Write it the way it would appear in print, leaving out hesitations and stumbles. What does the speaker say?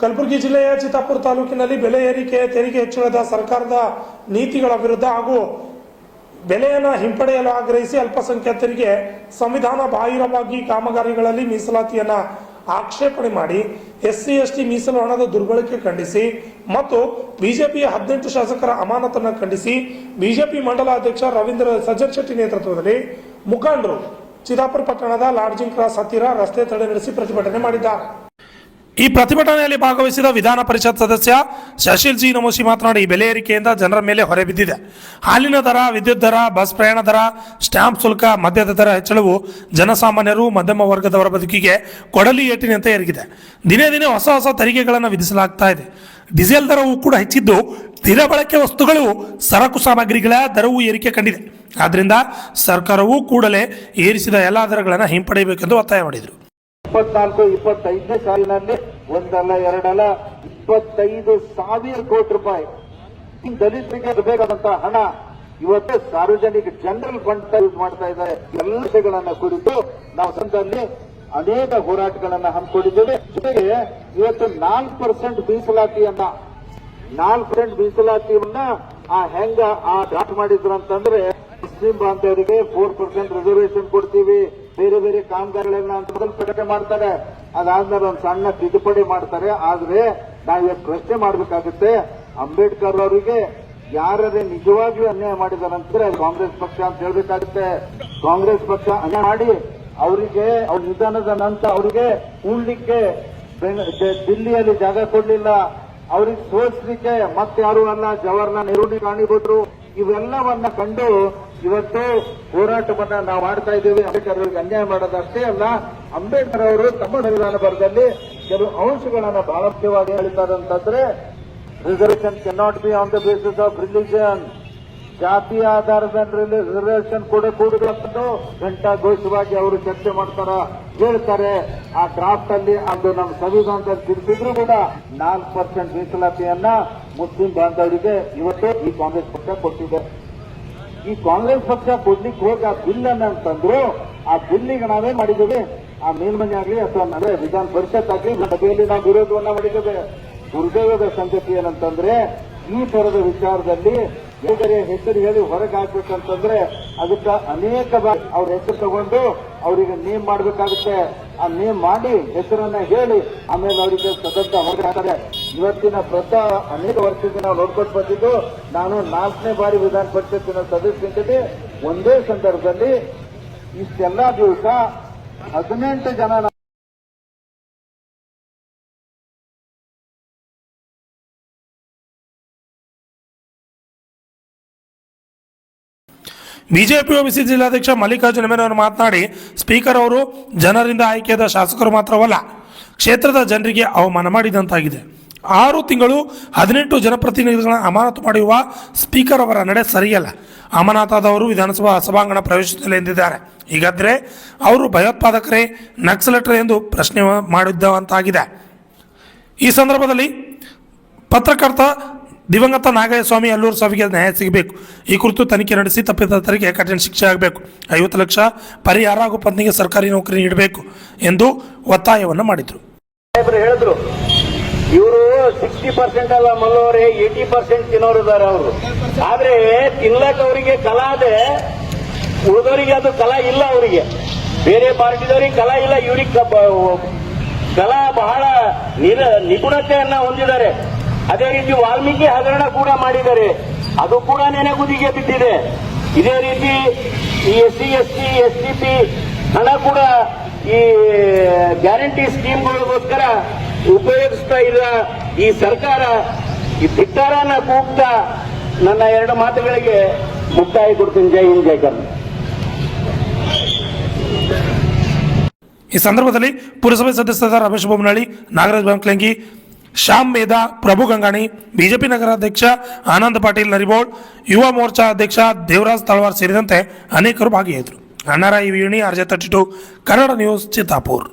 ಕಲಬುರಗಿ ಜಿಲ್ಲೆಯ ಚಿತ್ತಾಪುರ ತಾಲೂಕಿನಲ್ಲಿ ಬೆಲೆ ಏರಿಕೆ ತೆರಿಗೆ ಹೆಚ್ಚಳದ ಸರ್ಕಾರದ ನೀತಿಗಳ ವಿರುದ್ಧ ಹಾಗೂ ಬೆಲೆಯನ್ನು ಹಿಂಪಡೆಯಲು ಆಗ್ರಹಿಸಿ ಅಲ್ಪಸಂಖ್ಯಾತರಿಗೆ ಸಂವಿಧಾನ ಬಾಹಿರವಾಗಿ ಕಾಮಗಾರಿಗಳಲ್ಲಿ ಮೀಸಲಾತಿಯನ್ನು ಆಕ್ಷೇಪಣೆ ಮಾಡಿ ಎಸ್ಸಿ ಎಸ್ಟಿ ಮೀಸಲು ಹಣದ ದುರ್ಬಳಕೆ ಖಂಡಿಸಿ ಮತ್ತು ಬಿಜೆಪಿಯ 18 ಶಾಸಕರ ಅಮಾನತನ್ನು ಖಂಡಿಸಿ ಬಿಜೆಪಿ ಮಂಡಲ ಅಧ್ಯಕ್ಷ ರವೀಂದ್ರ ಸಜ್ಜನ್ ಶೆಟ್ಟಿ ನೇತೃತ್ವದಲ್ಲಿ ಮುಖಂಡರು ಚಿತ್ತಾಪುರ ಪಟ್ಟಣದ ಲಾಡ್ಜಿಂಗ್ ಕ್ರಾಸ್ ಹತ್ತಿರ ರಸ್ತೆ ತಡೆ ನಡೆಸಿ ಪ್ರತಿಭಟನೆ ಮಾಡಿದ್ದಾರೆ. ಈ ಪ್ರತಿಭಟನೆಯಲ್ಲಿ ಭಾಗವಹಿಸಿದ ವಿಧಾನ ಪರಿಷತ್ ಸದಸ್ಯ ಶಶಿಲ್ ಜಿ ನಮೋಶಿ ಮಾತನಾಡಿ, ಬೆಲೆ ಏರಿಕೆಯಿಂದ ಜನರ ಮೇಲೆ ಹೊರೆ ಬಿದ್ದಿದೆ. ಹಾಲಿನ ದರ, ವಿದ್ಯುತ್ ದರ, ಬಸ್ ಪ್ರಯಾಣ ದರ, ಸ್ಟ್ಯಾಂಪ್ ಶುಲ್ಕ, ಮದ್ಯದ ದರ ಹೆಚ್ಚಳವು ಜನಸಾಮಾನ್ಯರು, ಮಧ್ಯಮ ವರ್ಗದವರ ಬದುಕಿಗೆ ಕೊಡಲಿ ಏಟಿನಂತೆ ಏರಿಗಿದೆ. ದಿನೇ ದಿನೇ ಹೊಸ ಹೊಸ ತೆರಿಗೆಗಳನ್ನು ವಿಧಿಸಲಾಗ್ತಾ ಇದೆ. ಡೀಸೆಲ್ ದರವು ಕೂಡ ಹೆಚ್ಚಿದ್ದು, ದಿನಬಳಕೆ ವಸ್ತುಗಳು, ಸರಕು ಸಾಮಗ್ರಿಗಳ ದರವು ಏರಿಕೆ ಕಂಡಿದೆ. ಆದ್ದರಿಂದ ಸರ್ಕಾರವು ಕೂಡಲೇ ಏರಿಸಿದ ಎಲ್ಲ ದರಗಳನ್ನು ಹಿಂಪಡೆಯಬೇಕೆಂದು ಒತ್ತಾಯ ಮಾಡಿದರು. 24-25ನೇ ಸಾಲಿನಲ್ಲಿ ಒಂದಲ್ಲ ಎರಡಲ್ಲ 25,000 ಕೋಟಿ ರೂಪಾಯಿ ದಲಿತರಿಗೆ ಬೇಕಾದಂತಹ ಹಣ ಇವತ್ತು ಸಾರ್ವಜನಿಕ ಜನರಲ್ ಫಂಡ್ ಯೂಸ್ ಮಾಡ್ತಾ ಇದ್ದಾರೆ. ಎಲ್ಲ ವಿಷಯಗಳನ್ನ ಕುರಿತು ನಾವು ಸಂಘದಲ್ಲಿ ಅನೇಕ ಹೋರಾಟಗಳನ್ನ ಹಮ್ಮಿಕೊಂಡಿದ್ದೇವೆ. ಜೊತೆಗೆ ಇವತ್ತು 4% ಮೀಸಲಾತಿಯನ್ನ 4% ಮೀಸಲಾತಿಯನ್ನ ಹೆಂಗ ಡ್ರಾಫ್ಟ್ ಮಾಡಿದ್ರು ಅಂತಂದ್ರೆ, ಮುಸ್ಲಿಂ ಬಾಂಧವರಿಗೆ 4% ರಿಸರ್ವೇಶನ್ ಕೊಡ್ತೀವಿ, ಬೇರೆ ಬೇರೆ ಕಾಮಗಾರಿಗಳನ್ನ ಅಂತ ಮೊದಲು ಪ್ರಕಟಣೆ ಮಾಡ್ತಾರೆ, ಅದಾದ್ಮೇಲೆ ಒಂದು ಸಣ್ಣ ತಿದ್ದುಪಡಿ ಮಾಡ್ತಾರೆ. ಆದ್ರೆ ನಾವಿವತ್ತು ಪ್ರಶ್ನೆ ಮಾಡಬೇಕಾಗುತ್ತೆ, ಅಂಬೇಡ್ಕರ್ ಅವರಿಗೆ ಯಾರೇ ನಿಜವಾಗ್ಲೂ ಅನ್ಯಾಯ ಮಾಡಿದಾರಂದ್ರೆ ಕಾಂಗ್ರೆಸ್ ಪಕ್ಷ ಅಂತ ಹೇಳ್ಬೇಕಾಗುತ್ತೆ. ಕಾಂಗ್ರೆಸ್ ಪಕ್ಷ ಅನ್ಯಾಯ ಮಾಡಿ ಅವರಿಗೆ ಅವ್ರ ನಿಧನದ ನಂತರ ಅವರಿಗೆ ಉಳ್ಲಿಕ್ಕೆ ದಿಲ್ಲಿಯಲ್ಲಿ ಜಾಗ ಕೊಡ್ಲಿಲ್ಲ, ಅವ್ರಿಗೆ ಸೋಲಿಸಲಿಕ್ಕೆ ಮತ್ತಾರು ಅಲ್ಲ ಜವಾಹರ್ಲಾಲ್ ನೆಹರು ಕಾಣಿಬಿಟ್ರು. ಇವೆಲ್ಲವನ್ನ ಕಂಡು ಇವತ್ತು ಹೋರಾಟವನ್ನ ನಾವು ಮಾಡ್ತಾ ಇದ್ದೇವೆ. ಅಂಬೇಡ್ಕರ್ ಅವರಿಗೆ ಅನ್ಯಾಯ ಮಾಡೋದಷ್ಟೇ ಅಲ್ಲ, ಅಂಬೇಡ್ಕರ್ ಅವರು ತಮ್ಮ ಸಂವಿಧಾನ ಬರದಲ್ಲಿ ಕೆಲವು ಅಂಶಗಳನ್ನ ಬಹಳ ಮುಖ್ಯವಾಗಿ ಹೇಳಿದ್ದಾರೆ ಅಂತಂದ್ರೆ, reservation cannot be on the basis of religion, ಜಾತಿಯ ಆಧಾರದ ಮೇಲೆ ರಿಸರ್ವೇಶನ್ ಕೂಡುವುದು ಘಂಟಾಘೋಷವಾಗಿ ಅವರು ಚರ್ಚೆ ಮಾಡ್ತಾರ, ಹೇಳ್ತಾರೆ. ಆ ಡ್ರಾಫ್ಟ್ ಅಲ್ಲಿ ಅದು ನಮ್ಮ ಸಂವಿಧಾನದಲ್ಲಿ ತಿಳಿಸಿದ್ರು ಕೂಡ 4% ಮೀಸಲಾತಿಯನ್ನ ಮುಸ್ಲಿಂ ಬಾಂಧವರಿಗೆ ಇವತ್ತು ಈ ಕಾಂಗ್ರೆಸ್ ಪಕ್ಷ ಕೊಟ್ಟಿದೆ. ಈ ಕಾಂಗ್ರೆಸ್ ಪಕ್ಷ ಕೊಡ್ಲಿಕ್ಕೆ ಹೋಗಿ ಆ ಬಿಲ್ ಅಂತಂದ್ರು, ಆ ಬಿಲ್ಲಿಗೆ ನಾವೇನ್ ಮಾಡಿದ್ದೇವೆ, ಆ ಮೇಲ್ಮನೆ ಆಗ್ಲಿ ಅಥವಾ ಅಂದ್ರೆ ವಿಧಾನ ಪರಿಷತ್ ಆಗ್ಲಿ ಸಭೆಯಲ್ಲಿ ನಾವು ವಿರೋಧವನ್ನ ಮಾಡಿದ್ದೇವೆ. ದುರ್ದೈವದ ಸಂಗತಿ ಏನಂತಂದ್ರೆ, ಈ ತರದ ವಿಚಾರದಲ್ಲಿ ಬೇರೆ ಹೆಸರು ಹೇಳಿ ಹೊರಗೆ ಹಾಕ್ಬೇಕಂತಂದ್ರೆ ಅದಕ್ಕೆ ಅನೇಕ ಬಾರಿ ಅವ್ರ ಹೆಸರು ತಗೊಂಡು ಅವರಿಗೆ ನೇಮ್ ಮಾಡಬೇಕಾಗುತ್ತೆ. ಆ ನೇಮ್ ಮಾಡಿ ಹೆಸರನ್ನ ಹೇಳಿ ಆಮೇಲೆ ಅವರಿಗೆ ಸದಸ್ಯ ಹೊರಗೆ ಹಾಕ್ತಾರೆ. ಇವತ್ತಿನ ಅನೇಕ ವರ್ಷದಿಂದ ನಾವು ನೋಡ್ಕೊಂಡು ಬಂದಿದ್ದು, ನಾನು 4ನೇ ಬಾರಿ ವಿಧಾನ ಪರಿಷತ್ತಿನ ಸದಸ್ಯನಿಗೆ ಒಂದೇ ಸಂದರ್ಭದಲ್ಲಿ ಇಷ್ಟೆಲ್ಲಾ ದಿವಸ 18 ಜನ ಬಿಜೆಪಿ ಒಬಿಸಿ ಜಿಲ್ಲಾಧ್ಯಕ್ಷ ಮಲ್ಲಿಕಾರ್ಜುನ ಅವರು ಮಾತನಾಡಿ, ಸ್ಪೀಕರ್ ಅವರು ಜನರಿಂದ ಆಯ್ಕೆಯಾದ ಶಾಸಕರು ಮಾತ್ರವಲ್ಲ, ಕ್ಷೇತ್ರದ ಜನರಿಗೆ ಅವಮಾನ ಮಾಡಿದಂತಾಗಿದೆ. 6 ತಿಂಗಳು 18 ಜನಪ್ರತಿನಿಧಿಗಳ ಅಮಾನತು ಮಾಡುವ ಸ್ಪೀಕರ್ ಅವರ ನಡೆ ಸರಿಯಲ್ಲ. ಅಮಾನತಾದವರು ವಿಧಾನಸಭಾ ಸಭಾಂಗಣ ಪ್ರವೇಶಿಸಲಿಲ್ಲ ಎಂದಿದ್ದಾರೆ. ಹೀಗಾದರೆ ಅವರು ಭಯೋತ್ಪಾದಕರೇ, ನಕ್ಸಲಟರೇ ಎಂದು ಪ್ರಶ್ನೆ ಮಾಡಿದ್ದಂತಾಗಿದೆ. ಈ ಸಂದರ್ಭದಲ್ಲಿ ಪತ್ರಕರ್ತ ದಿವಂಗತ ನಾಗಯ್ಯಸ್ವಾಮಿ ಅಲ್ಲೂರು ಸಾವಿಗೆ ನ್ಯಾಯ ಸಿಗಬೇಕು. ಈ ಕುರಿತು ತನಿಖೆ ನಡೆಸಿ ತಪ್ಪಿತಸ್ಥರಿಗೆ ಕಠಿಣ ಶಿಕ್ಷೆ ಆಗಬೇಕು. 50 ಲಕ್ಷ ಪರಿಹಾರ ಹಾಗೂ ಪತ್ನಿಗೆ ಸರ್ಕಾರಿ ನೌಕರಿ ನೀಡಬೇಕು ಎಂದು ಒತ್ತಾಯವನ್ನು ಮಾಡಿದರು. ಹೇಳಿದ್ರು, ಇವರು 60% ಅಲ್ಲ ಮಲ್ಲೋರೆ 80% ತಿನ್ನೋರಿದ್ದಾರೆ ಅವರು. ಆದ್ರೆ ತಿನ್ಲಕ್ ಅವರಿಗೆ ಕಲಾ ಅದೇ, ಉಳಿದವರಿಗೆ ಅದು ಕಲಾ ಇಲ್ಲ. ಅವರಿಗೆ ಬೇರೆ ಪಾರ್ಟಿದವರಿಗೆ ಕಲಾ ಇಲ್ಲ, ಇವರಿಗೆ ಕಲಾ ಬಹಳ ನಿಪುಣತೆಯನ್ನ ಹೊಂದಿದ್ದಾರೆ. ಅದೇ ರೀತಿ ವಾಲ್ಮೀಕಿ ಹಗರಣ ಕೂಡ ಮಾಡಿದ್ದಾರೆ, ಅದು ಕೂಡ ನೆನೆಗುದಿಗೆ ಬಿದ್ದಿದೆ. ಇದೇ ರೀತಿ ಈ SC ST STP ಹಣ ಕೂಡ ಈ ಗ್ಯಾರಂಟಿ ಸ್ಕೀಮ್ಗಳಿಗೋಸ್ಕರ ಉಪಯೋಗಿಸ್ತಾ ಇರುವ ಈ ಸರ್ಕಾರ ಈ ಧಿಕ್ಕಾರನ ಕೂಗ್ತಾ ನನ್ನ 2 ಮಾತುಗಳಿಗೆ ಮುಕ್ತಾಯ ಕೊಡ್ತೀನಿ. ಜೈ ಹಿಂದ್, ಜೈ ಕರ್ನಾಟಕ. ಈ ಸಂದರ್ಭದಲ್ಲಿ ಪುರಸಭೆ ಸದಸ್ಯರಾದ ರಮೇಶ್ ಬೊಮ್ಮನಹಳ್ಳಿ, ನಾಗರಾಜ್ ಬಂಕ್ಲಂಗಿ, ಶ್ಯಾಮ್ ಮೇಧಾ, ಪ್ರಭು ಗಂಗಾಣಿ, ಬಿಜೆಪಿ ನಗರಾಧ್ಯಕ್ಷ ಆನಂದ್ ಪಾಟೀಲ್ ನರಿಬೋಳ್, ಯುವ ಮೋರ್ಚಾ ಅಧ್ಯಕ್ಷ ದೇವರಾಜ್ ತಳವಾರ್ ಸೇರಿದಂತೆ ಅನೇಕರು ಭಾಗಿಯಾದರು. ಅಣ್ಣಾರಾಯಿ ವೀಣಿ, RJ32 ಕನ್ನಡ ನ್ಯೂಸ್, ಚಿತ್ತಾಪುರ್.